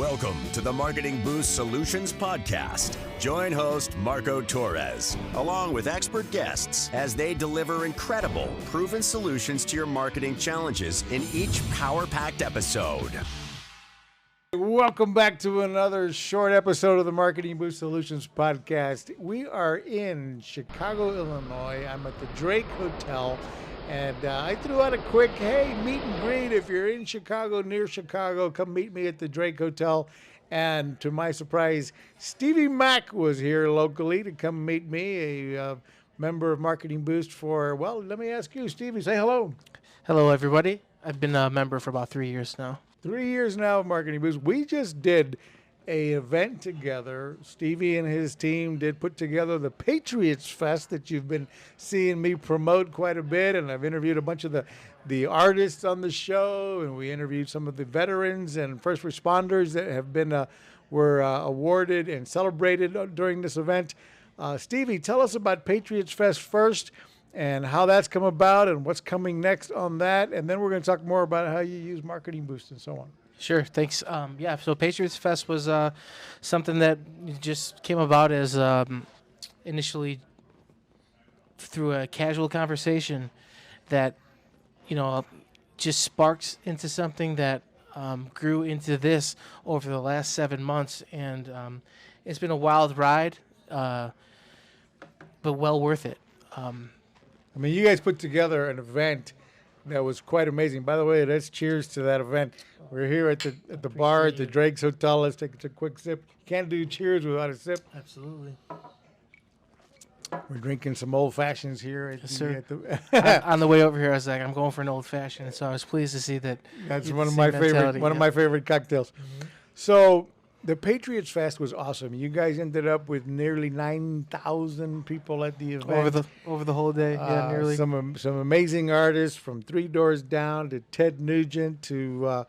Welcome to the Marketing Boost Solutions Podcast. Join host Marco Torres, along with expert guests, as they deliver incredible, proven solutions to your marketing challenges in each power-packed episode. Welcome back to another short episode of the Marketing Boost Solutions Podcast. We are in Chicago, Illinois. I'm at the Drake Hotel. And I threw out a quick, hey, meet and greet. If you're in Chicago, near Chicago, come meet me at the Drake Hotel. And to my surprise, Stevie Mac was here locally to come meet me, a member of Marketing Boost for, well, let me ask you, Stevie, say hello. Hello, everybody. I've been a member for about 3 years now. 3 years now of Marketing Boost. We just did an event together. Stevie and his team did put together the Patriots Fest that you've been seeing me promote quite a bit, and I've interviewed a bunch of the artists on the show, and we interviewed some of the veterans and first responders that have been were awarded and celebrated during this event. Stevie, tell us about Patriots Fest first and how that's come about and what's coming next on that, and then we're going to talk more about how you use Marketing Boost and so on. Sure, thanks. So Patriots Fest was something that just came about as initially through a casual conversation that, just sparks into something that grew into this over the last 7 months. And it's been a wild ride, but well worth it. You guys put together an event that was quite amazing. By the way, let's cheers to that event. We're here at the bar at the Drake's Hotel. Let's take a quick sip. Can't do cheers without a sip. Absolutely. We're drinking some old fashions here. Yes, sir. On the way over here, I was like, I'm going for an old fashioned, so I was pleased to see that. That's one of my favorite cocktails. Mm-hmm. So the Patriots Fest was awesome. You guys ended up with nearly 9,000 people at the event. Over the whole day, nearly. Some amazing artists from Three Doors Down to Ted Nugent to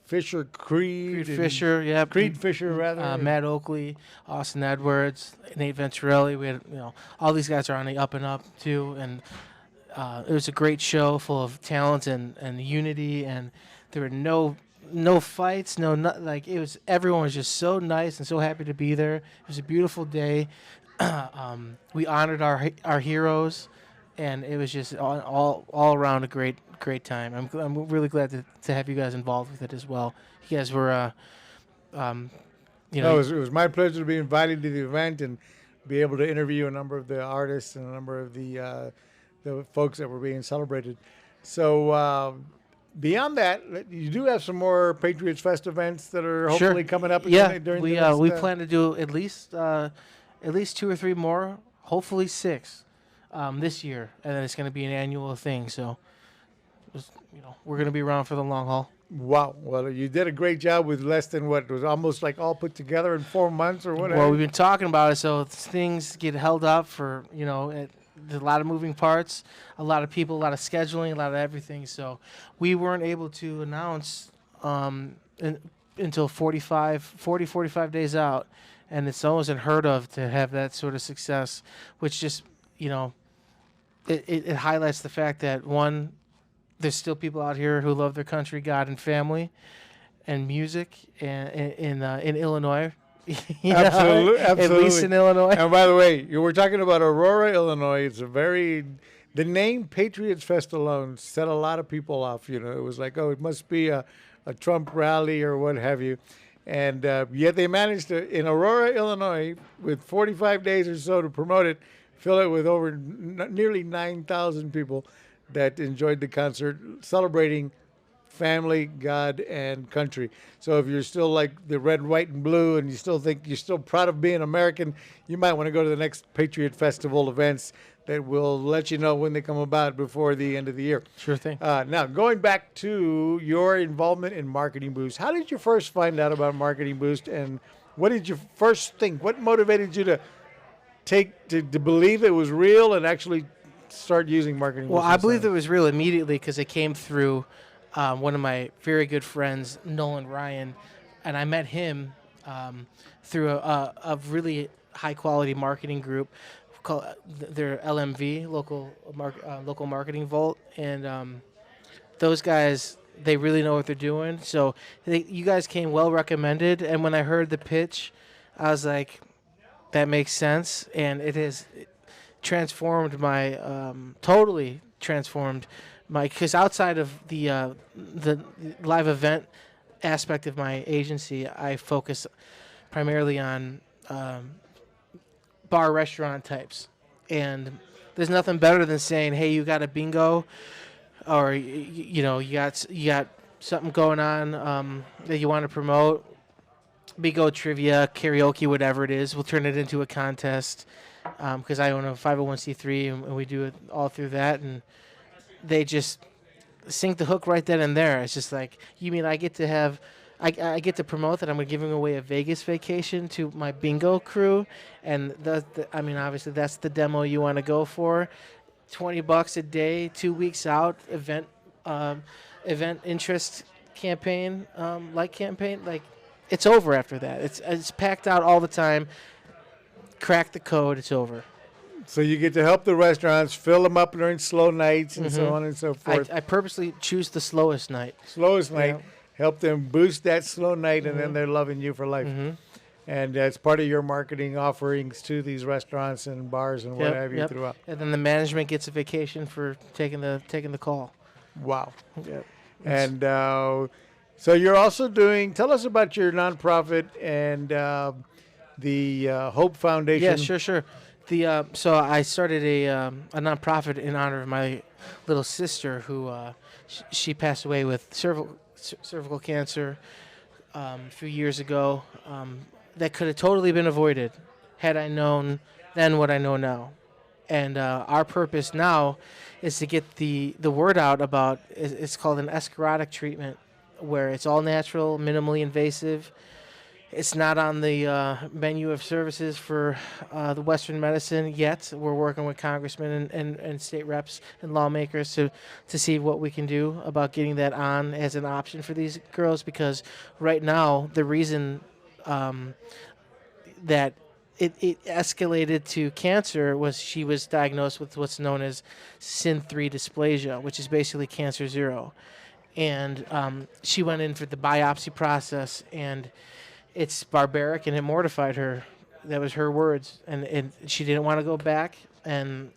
Fisher Creed. Creed Fisher, rather. Matt Oakley, Austin Edwards, Nate Venturelli. We had, all these guys are on the up and up too, and it was a great show full of talent and unity, and there were no fights, everyone was just so nice and so happy to be there. It was a beautiful day. We honored our heroes, and it was just all around a great time. I'm really glad to have you guys involved with it as well. You guys were, it was my pleasure to be invited to the event and be able to interview a number of the artists and a number of the folks that were being celebrated. So. Beyond that, you do have some more Patriots Fest events that are hopefully coming up. During we plan to do at least 2 or 3 more, hopefully 6, this year, and then it's going to be an annual thing. So, we're going to be around for the long haul. Wow. Well, you did a great job with less than what was almost like all put together in 4 months or whatever. Well, we've been talking about it, so things get held up for there's a lot of moving parts, a lot of people, a lot of scheduling, a lot of everything. So we weren't able to announce until 45 days out. And it's almost unheard of to have that sort of success, which just, it highlights the fact that, one, there's still people out here who love their country, God, and family, and music in Illinois. Absolutely. At least in Illinois. And by the way, you were talking about Aurora, Illinois. It's the name Patriots Fest alone set a lot of people off. It was like, oh, it must be a Trump rally or what have you. And yet they managed to, in Aurora, Illinois, with 45 days or so to promote it, fill it with over nearly 9,000 people that enjoyed the concert, celebrating family, God, and country. So if you're still like the red, white, and blue, and you still think you're still proud of being American, you might want to go to the next Patriot Festival events that will let you know when they come about before the end of the year. Sure thing. Now, going back to your involvement in Marketing Boost, how did you first find out about Marketing Boost, and what did you first think? What motivated you to believe it was real and actually start using Marketing Boost? Well, I believed it was real immediately because it came through one of my very good friends, Nolan Ryan, and I met him through a really high-quality marketing group called their LMV, local marketing vault, and those guys, they really know what they're doing. So you guys came well recommended, and when I heard the pitch, I was like, that makes sense, and it has transformed my totally transformed my, because outside of the live event aspect of my agency, I focus primarily on bar restaurant types, and there's nothing better than saying, hey, you got a bingo, or you got something going on that you want to promote, bingo, trivia, karaoke, whatever it is. We'll turn it into a contest, because I own a 501c3 and we do it all through that, and they just sink the hook right then and there. It's just like, you mean I get to have, I get to promote that I'm giving away a Vegas vacation to my bingo crew, and I mean, obviously that's the demo you want to go for. $20 a day, 2 weeks out, event interest campaign, campaign, like it's over after that. It's packed out all the time. Crack the code, it's over. So you get to help the restaurants fill them up during slow nights and so on and so forth. I purposely choose the slowest night. Slowest night. Help them boost that slow night, and then they're loving you for life. And that's part of your marketing offerings to these restaurants and bars and what have you throughout. And then the management gets a vacation for taking the call. Wow. Yep. And so you're also doing, tell us about your nonprofit and the Hope Foundation. Yeah, sure. So I started a nonprofit in honor of my little sister who she passed away with cervical cancer a few years ago. That could have totally been avoided had I known then what I know now. And our purpose now is to get the word out about, it's called an escharotic treatment, where it's all natural, minimally invasive. It's not on the menu of services for the Western medicine yet. We're working with congressmen and state reps and lawmakers to see what we can do about getting that on as an option for these girls, because right now the reason that it escalated to cancer was she was diagnosed with what's known as SYN3 dysplasia, which is basically cancer 0. And she went in for the biopsy process, and it's barbaric, and it mortified her. That was her words. And she didn't want to go back. And,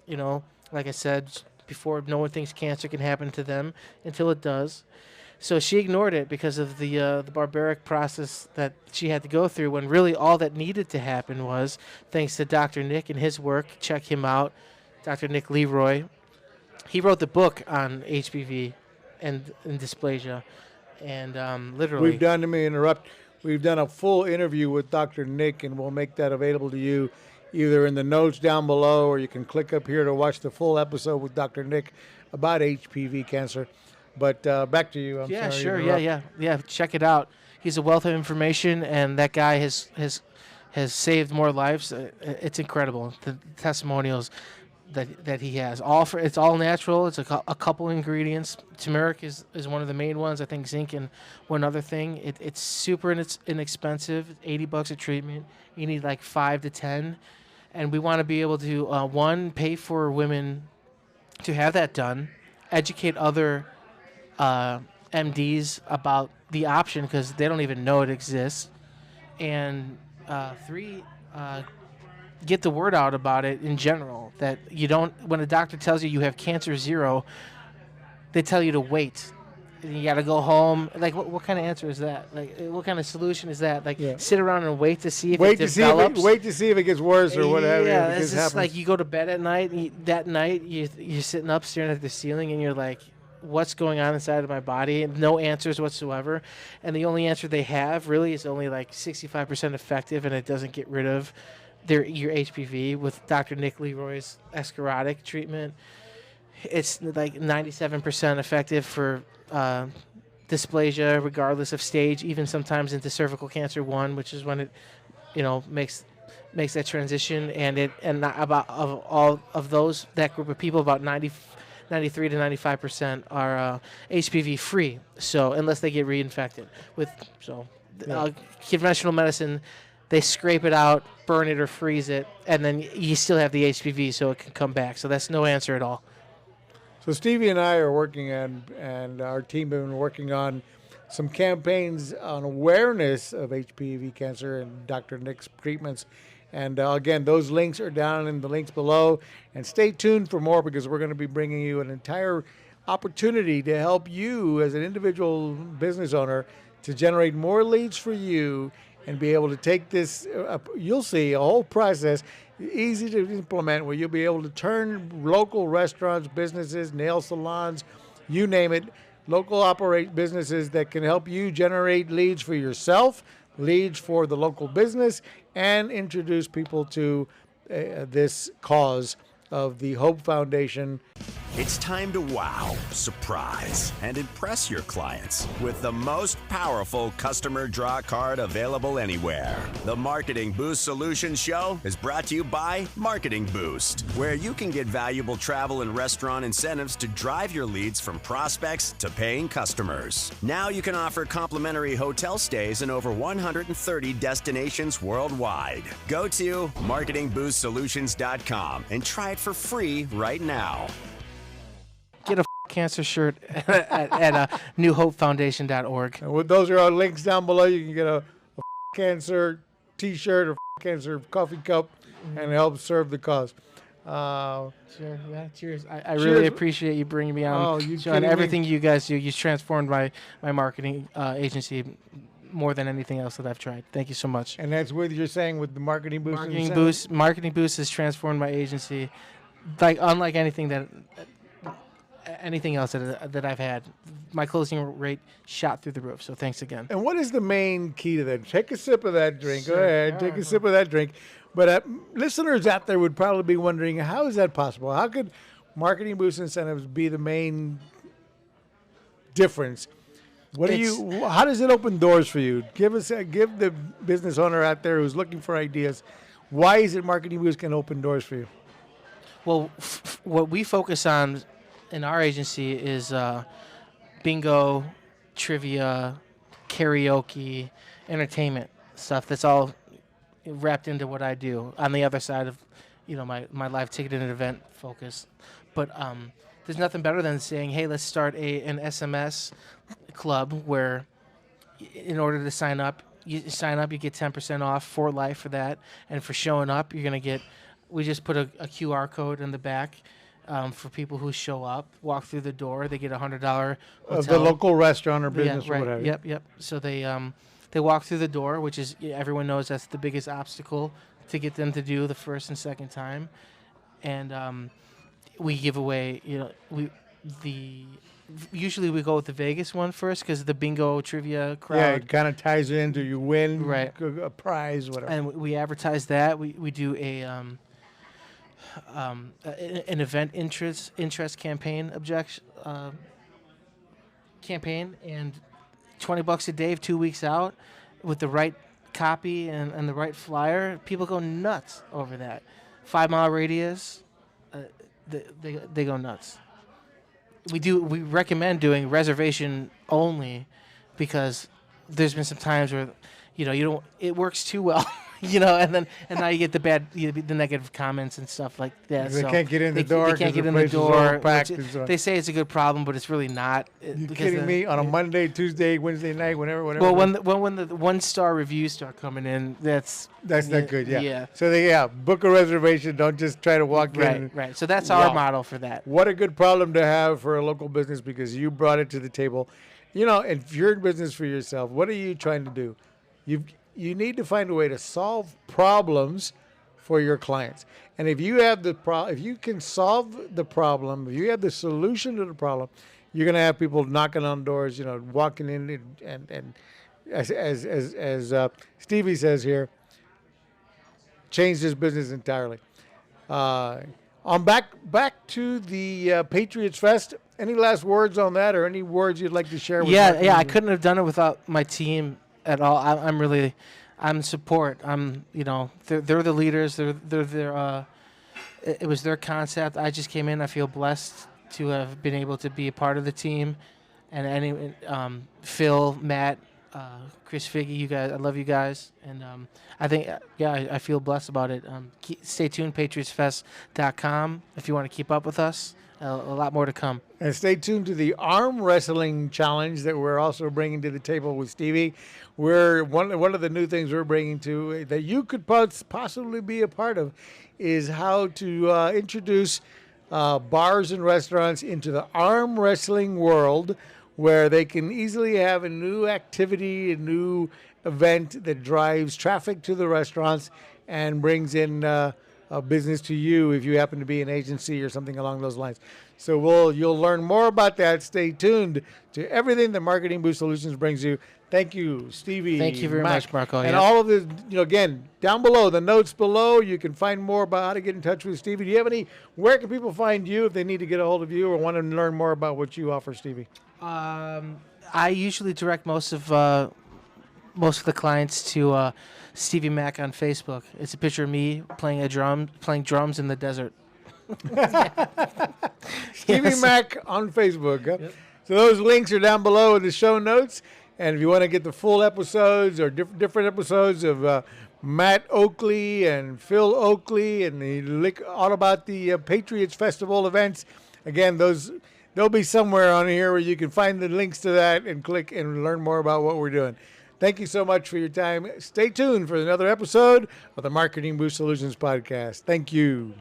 like I said before, no one thinks cancer can happen to them until it does. So she ignored it because of the barbaric process that she had to go through, when really all that needed to happen was, thanks to Dr. Nick and his work, check him out, Dr. Nick Leroy. He wrote the book on HPV and dysplasia. And literally... We've done a full interview with Dr. Nick, and we'll make that available to you either in the notes down below, or you can click up here to watch the full episode with Dr. Nick about HPV cancer. But back to you. I'm sorry. Sure. Yeah. Check it out. He's a wealth of information, and that guy has saved more lives. It's incredible, the testimonials that he has. It's all natural. It's a couple ingredients. Turmeric is one of the main ones. I think zinc and one other thing. It's super inexpensive. $80 a treatment. You need like 5 to 10, and we want to be able to one, pay for women to have that done, educate other MDs about the option, because they don't even know it exists, and 3, get the word out about it in general, that you don't, when a doctor tells you have cancer 0, they tell you to wait. And you got to go home. Like, what kind of answer is that? Like, what kind of solution is that? Like, sit around and wait to see if it develops? Wait to see if it gets worse or whatever. Yeah, it's just like you go to bed at night, and that night you're sitting up staring at the ceiling, and you're like, what's going on inside of my body? And no answers whatsoever. And the only answer they have really is only like 65% effective, and it doesn't get rid of your HPV. With Dr. Nick Leroy's escharotic treatment, it's like 97% effective for dysplasia, regardless of stage, even sometimes into cervical cancer 1, which is when it, makes that transition. And about all of those, that group of people, about 93 to 95% are HPV free. So unless they get reinfected conventional medicine, they scrape it out, burn it or freeze it, and then you still have the HPV, so it can come back. So that's no answer at all. So Stevie and I are working on, and our team have been working on some campaigns on awareness of HPV cancer and Dr. Nick's treatments. And again, those links are down in the links below. And stay tuned for more, because we're going to be bringing you an entire opportunity to help you as an individual business owner to generate more leads for you and be able to take this. You'll see a whole process, easy to implement, where you'll be able to turn local restaurants, businesses, nail salons, you name it, local operate businesses that can help you generate leads for yourself, leads for the local business, and introduce people to this cause of the Hope Foundation. It's time to wow, surprise, and impress your clients with the most powerful customer draw card available anywhere. The Marketing Boost Solutions Show is brought to you by Marketing Boost, where you can get valuable travel and restaurant incentives to drive your leads from prospects to paying customers. Now you can offer complimentary hotel stays in over 130 destinations worldwide. Go to marketingboostsolutions.com and try it for free right now. Get a cancer shirt at newhopefoundation.org. And those are our links down below. You can get a cancer t-shirt or cancer coffee cup and help serve the cause. Sure. Yeah, cheers. I Cheers. really appreciate you bringing me on. Oh, you Sean, kidding me? everything you guys do. You transformed my marketing agency more than anything else that I've tried. Thank you so much. And that's what you're saying with the Marketing Boost. Marketing Boost has transformed my agency, like unlike anything else that I've had. My closing rate shot through the roof. So thanks again. And what is the main key to that? Take a sip of that drink. Go Sure. ahead, take a sip of that drink. But listeners out there would probably be wondering, how is that possible? How could Marketing Boost incentives be the main difference? How does it open doors for you? Give the business owner out there who's looking for ideas, why is it Marketing Boost can open doors for you? Well, what we focus on in our agency is bingo, trivia, karaoke, entertainment stuff. That's all wrapped into what I do on the other side of, my live ticket and event focus. But there's nothing better than saying, hey, let's start an SMS club where, in order to sign up, you get 10% off for life for that, and for showing up, you're gonna get. We just put a QR code in the back. For people who show up, walk through the door, they get $100 Of the local restaurant or business or whatever. Yep. So they walk through the door, which is, everyone knows that's the biggest obstacle to get them to do the first and second time, and we give away. Usually we go with the Vegas one first because the bingo trivia crowd. Yeah, it kind of ties it into you win a prize, whatever. And we advertise that. We do an event interest campaign campaign, and $20 a day, 2 weeks out, with the right copy and the right flyer, people go nuts over that. 5 mile radius, they go nuts. We recommend doing reservation only, because there's been some times where it works too well. And now you get the negative comments and stuff like that. They can't get in the door. They can't get in the door. They say it's a good problem, but it's really not. You kidding me? On a Monday, Tuesday, Wednesday night, whenever. Well, when the 1-star reviews start coming in, that's not good. Yeah. So book a reservation. Don't just try to walk in. Right. So that's our model for that. What a good problem to have for a local business, because you brought it to the table. If you're in business for yourself, what are you trying to do? You need to find a way to solve problems for your clients. And if you have if you can solve the problem, if you have the solution to the problem, you're going to have people knocking on doors, walking in, and as Stevie says here, change this business entirely. On back to the Patriots Fest. Any last words on that, or any words you'd like to share? With I couldn't have done it without my team at all. I'm support. They're the leaders. It was their concept. I just came in. I feel blessed to have been able to be a part of the team, and Phil, Matt, Chris Figgy, you guys. I love you guys, and I think I feel blessed about it. Stay tuned, PatriotsFest.com, if you want to keep up with us. a lot more to come. And stay tuned to the arm wrestling challenge that we're also bringing to the table with Stevie. We're one of the new things we're bringing to that you could possibly be a part of is how to introduce bars and restaurants into the arm wrestling world, where they can easily have a new activity, a new event that drives traffic to the restaurants and brings in a business to you if you happen to be an agency or something along those lines. So you'll learn more about that. Stay tuned to everything that Marketing Boost Solutions brings you. Thank you, Stevie. Thank you very Mac. much, Marco. And all of the, again, down below, the notes below, you can find more about how to get in touch with Stevie. Do you have where can people find you if they need to get a hold of you or want to learn more about what you offer, Stevie? I usually direct most of the clients to Stevie Mac on Facebook. It's a picture of me playing drums in the desert. Stevie Mac on Facebook. Huh? Yep. So those links are down below in the show notes. And if you want to get the full episodes or different episodes of Matt Oakley and Phil Oakley and all about the Patriots Festival events, again, they'll be somewhere on here where you can find the links to that and click and learn more about what we're doing. Thank you so much for your time. Stay tuned for another episode of the Marketing Boost Solutions podcast. Thank you.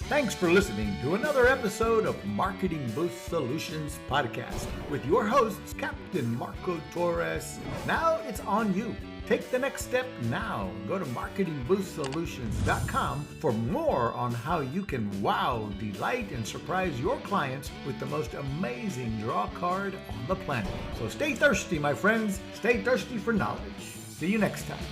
Thanks for listening to another episode of Marketing Boost Solutions podcast with your hosts, Captain Marco Torres. Now it's on you. Take the next step now. Go to marketingboostsolutions.com for more on how you can wow, delight, and surprise your clients with the most amazing draw card on the planet. So stay thirsty, my friends. Stay thirsty for knowledge. See you next time.